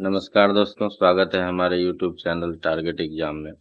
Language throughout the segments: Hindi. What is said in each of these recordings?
नमस्कार दोस्तों, स्वागत है हमारे YouTube चैनल टारगेट एग्जाम में।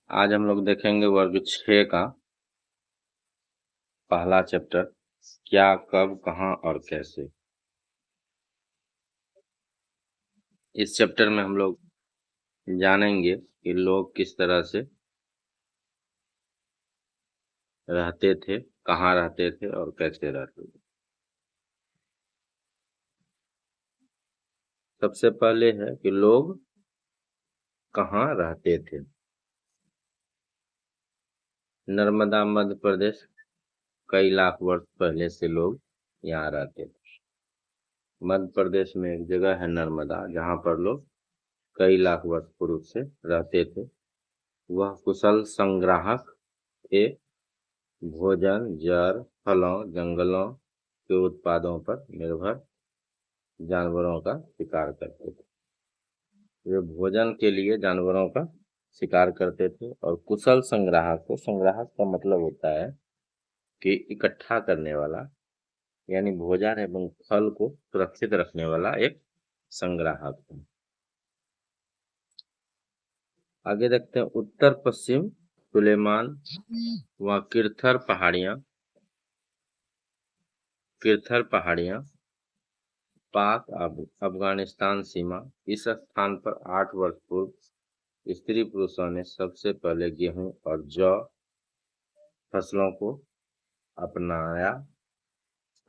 आज हम लोग देखेंगे वर्ग 6 का पहला चैप्टर, क्या, कब, कहाँ और कैसे। इस चैप्टर में हम लोग जानेंगे कि लोग किस तरह से रहते थे, कहाँ रहते थे और कैसे रहते थे। सबसे पहले है कि लोग कहाँ रहते थे। नर्मदा मध्य प्रदेश, कई लाख वर्ष पहले से लोग यहाँ रहते थे। मध्य प्रदेश में एक जगह है नर्मदा, जहाँ पर लोग कई लाख वर्ष पूर्व से रहते थे। वह कुशल संग्राहक थे। भोजन, जड़, फलों, जंगलों के उत्पादों पर निर्भर जानवरों का शिकार करते थे। वे भोजन के लिए जानवरों का शिकार करते थे और कुशल संग्राहक को, संग्राहक का मतलब होता है कि इकट्ठा करने वाला, यानी भोजन एवं फल को सुरक्षित रखने वाला एक संग्राहक है। आगे देखते हैं उत्तर पश्चिम सुलेमान व किरथर पहाड़ियां, पाक अफगानिस्तान सीमा। इस स्थान पर 8 वर्ष पूर्व स्त्री पुरुषों ने सबसे पहले गेहूं और जौ फसलों को अपनाया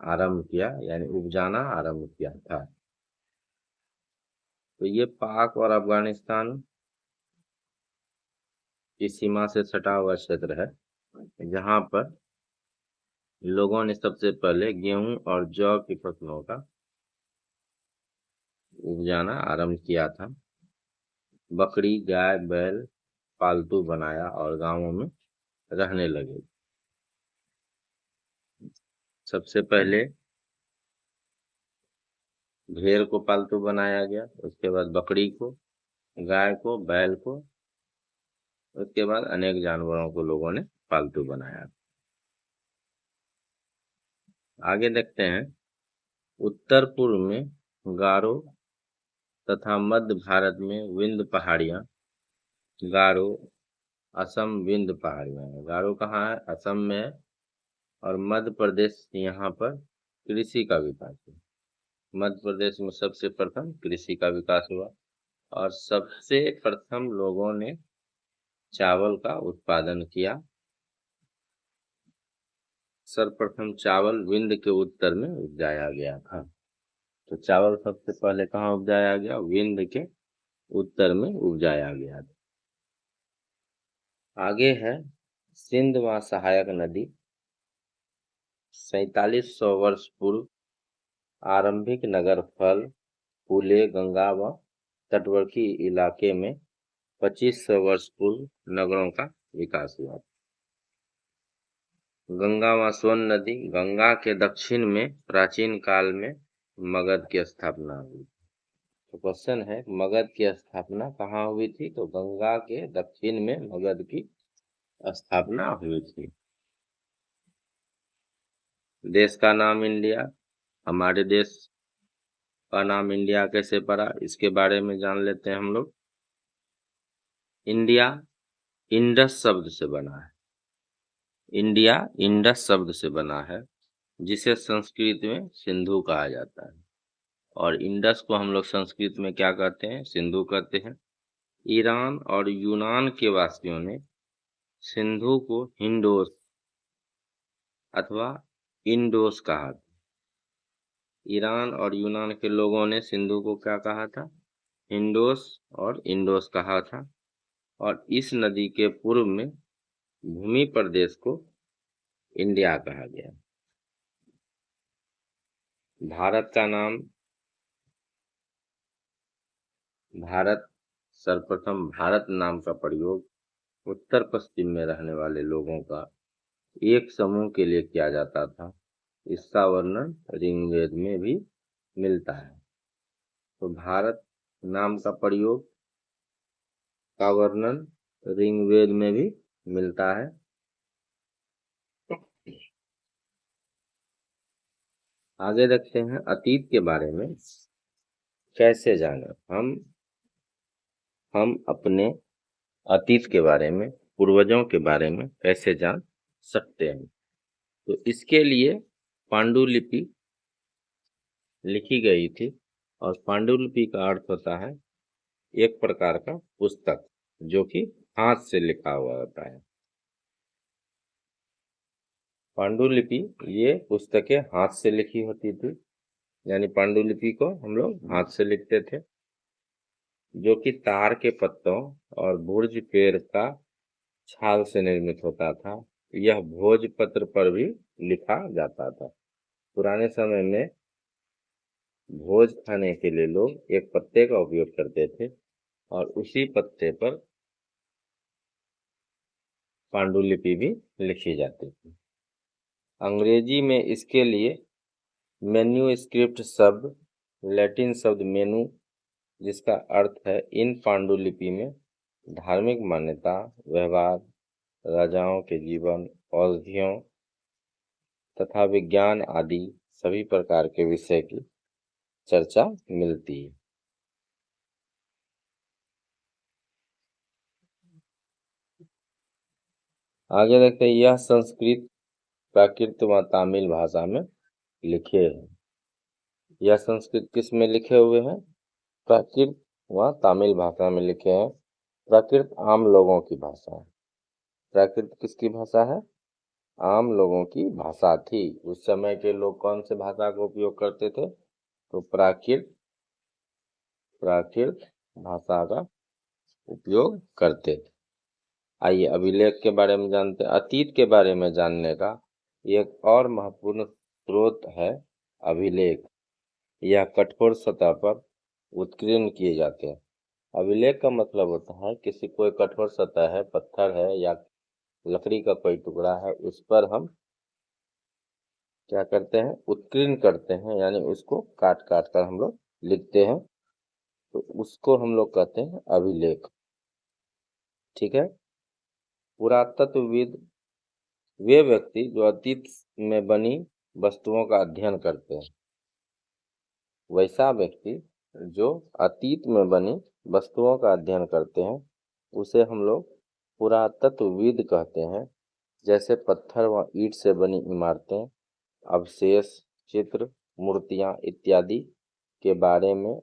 आरंभ किया, यानी उपजाना आरंभ किया था। तो ये पाक और अफगानिस्तान की सीमा से सटा हुआ क्षेत्र है, जहां पर लोगों ने सबसे पहले गेहूं और जौ की फसलों का उपजाना आरंभ किया था। बकरी, गाय, बैल पालतू बनाया और गांवों में रहने लगे। सबसे पहले भेड़ को पालतू बनाया गया, उसके बाद बकरी को, गाय को, बैल को, उसके बाद अनेक जानवरों को लोगों ने पालतू बनाया। आगे देखते हैं उत्तर पूर्व में गारो तथा मध्य भारत में विंध्य पहाड़ियां। गारो, असम विंध्य पहाड़ियां है। गारो कहाँ है? असम में है। और मध्य प्रदेश, यहाँ पर कृषि का विकास है। मध्य प्रदेश में सबसे प्रथम कृषि का विकास हुआ और सबसे प्रथम लोगों ने चावल का उत्पादन किया। सर्वप्रथम चावल विंध्य के उत्तर में उपजाया गया था। तो चावल सबसे पहले कहाँ उपजाया गया? विंध्य के उत्तर में उपजाया गया था। आगे है सिंध व सहायक नदी। 4700 वर्ष पूर्व आरंभिक नगर फल पुले, गंगा व तटवर्ती इलाके में 2500 वर्ष पूर्व नगरों का विकास हुआ। गंगा व सोन नदी। गंगा के दक्षिण में प्राचीन काल में मगध की स्थापना हुई। तो क्वेश्चन है, मगध की स्थापना कहाँ हुई थी? तो गंगा के दक्षिण में मगध की स्थापना हुई थी। देश का नाम इंडिया। हमारे देश का नाम इंडिया कैसे पड़ा, इसके बारे में जान लेते हैं हम लोग। इंडिया इंडस शब्द से बना है। इंडिया इंडस शब्द से बना है, जिसे संस्कृत में सिंधु कहा जाता है। और इंडस को हम लोग संस्कृत में क्या कहते हैं? सिंधु कहते हैं। ईरान और यूनान के वासियों ने सिंधु को हिंडोस अथवा इंडोस कहा था। ईरान और यूनान के लोगों ने सिंधु को क्या कहा था? हिंडोस और इंडोस कहा था। और इस नदी के पूर्व में भूमि प्रदेश को इंडिया कहा गया। भारत का नाम भारत, सर्वप्रथम भारत नाम का प्रयोग उत्तर पश्चिम में रहने वाले लोगों का एक समूह के लिए किया जाता था। इसका वर्णन ऋग्वेद में भी मिलता है। तो भारत नाम का प्रयोग का वर्णन ऋग्वेद में भी मिलता है। आगे देखते हैं अतीत के बारे में। कैसे जाने? हम अपने अतीत के बारे में, पूर्वजों के बारे में कैसे जान सकते हैं? तो इसके लिए पांडुलिपि लिखी गई थी, और पांडुलिपि का अर्थ होता है एक प्रकार का पुस्तक जो कि हाथ से लिखा हुआ होता है। पांडुलिपि ये पुस्तकें हाथ से लिखी होती थी, यानी पांडुलिपि को हम लोग हाथ से लिखते थे, जो कि तार के पत्तों और भुर्ज पेड़ का छाल से निर्मित होता था। यह भोजपत्र पर भी लिखा जाता था। पुराने समय में भोज खाने के लिए लोग एक पत्ते का उपयोग करते थे, और उसी पत्ते पर पांडुलिपि भी लिखी जाती थी। अंग्रेजी में इसके लिए मैन्युस्क्रिप्ट शब्द, लैटिन शब्द मेनू, जिसका अर्थ है इन पांडुलिपि में धार्मिक मान्यता, व्यवहार, राजाओं के जीवन, औषधियों तथा विज्ञान आदि सभी प्रकार के विषय की चर्चा मिलती है। आगे देखते हैं, यह संस्कृत, प्राकृत व तमिल भाषा में लिखे हैं। यह संस्कृत किस में लिखे हुए हैं? प्राकृत व तमिल भाषा में लिखे हैं। प्राकृत आम लोगों की भाषा है। प्राकृत किसकी भाषा है? आम लोगों की भाषा थी। उस समय के लोग कौन से भाषा का उपयोग करते थे? तो प्राकृत भाषा का उपयोग करते थे। आइए अभिलेख के बारे में जानते हैं। अतीत के बारे में जानने का एक और महत्वपूर्ण स्रोत है अभिलेख। यह कठोर सतह पर उत्कीर्ण किए जाते हैं। अभिलेख का मतलब होता है किसी कोई कठोर सतह है, पत्थर है या लकड़ी का कोई टुकड़ा है, उस पर हम क्या करते हैं? उत्कीर्ण करते हैं, यानी उसको काट काट कर हम लोग लिखते हैं, तो उसको हम लोग कहते हैं अभिलेख। ठीक है। पुरातत्वविद वे व्यक्ति जो अतीत में बनी वस्तुओं का अध्ययन करते हैं। वैसा व्यक्ति जो अतीत में बनी वस्तुओं का अध्ययन करते हैं, उसे हम लोग पुरातत्वविद कहते हैं। जैसे पत्थर व ईंट से बनी इमारतें, अवशेष, चित्र, मूर्तियां इत्यादि के बारे में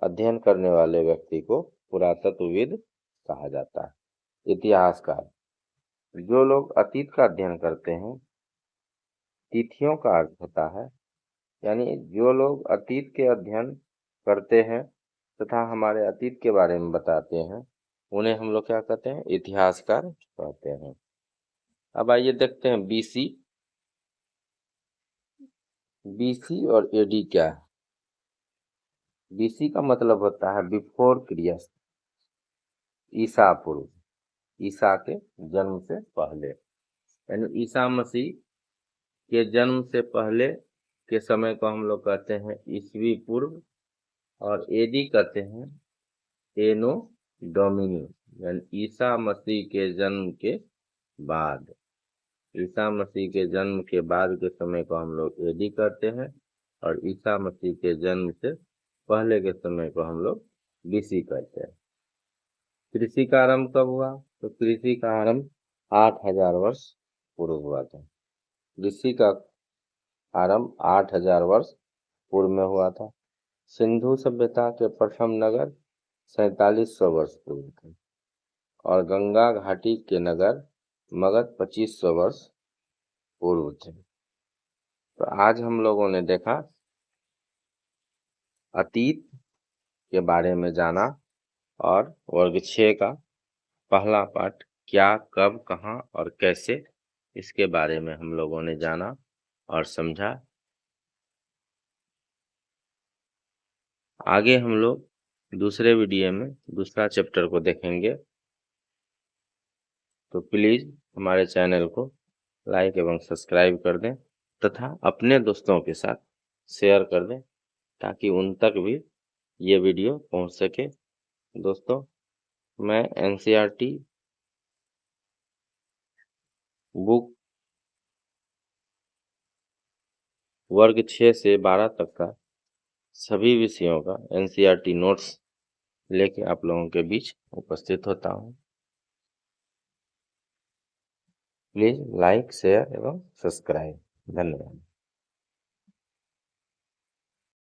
अध्ययन करने वाले व्यक्ति को पुरातत्वविद कहा जाता है। इतिहासकार, जो लोग अतीत का अध्ययन करते हैं, तिथियों का अर्थ होता है, यानी जो लोग अतीत के अध्ययन करते हैं तथा हमारे अतीत के बारे में बताते हैं, उन्हें हम लोग क्या कहते हैं? इतिहासकार कहते हैं। अब आइए देखते हैं बीसी। बीसी और एडी क्या है? बीसी का मतलब होता है बिफोर क्रिस्ट, ईसा पूर्व, ईसा के जन्म से पहले, यानी ईसा मसीह के जन्म से पहले के समय को हम लोग कहते हैं ईसवी पूर्व, और एडी कहते हैं एनो डोमिनी, यानी ईसा मसीह के जन्म के बाद। ईसा मसीह के जन्म के बाद के समय को हम लोग एडी कहते हैं, और ईसा मसीह के जन्म से पहले के समय को हम लोग बीसी कहते हैं। कृषि का आरंभ कब हुआ? तो कृषि का आरंभ 8000 वर्ष पूर्व हुआ था। कृषि का आरंभ 8000 वर्ष पूर्व में हुआ था। सिंधु सभ्यता के प्रथम नगर 4700 वर्ष पूर्व थे, और गंगा घाटी के नगर मगध 2500 वर्ष पूर्व थे। तो आज हम लोगों ने देखा, अतीत के बारे में जाना, और वर्ग 6 का पहला पाठ क्या, कब, कहाँ और कैसे, इसके बारे में हम लोगों ने जाना और समझा। आगे हम लोग दूसरे वीडियो में दूसरा चैप्टर को देखेंगे। तो प्लीज़ हमारे चैनल को लाइक एवं सब्सक्राइब कर दें, तथा अपने दोस्तों के साथ शेयर कर दें, ताकि उन तक भी ये वीडियो पहुंच सके। दोस्तों, मैं एनसीईआरटी बुक वर्ग 6 से 12 तक का सभी विषयों का एनसीईआरटी नोट्स लेके आप लोगों के बीच उपस्थित होता हूँ। प्लीज लाइक, शेयर एवं सब्सक्राइब। धन्यवाद।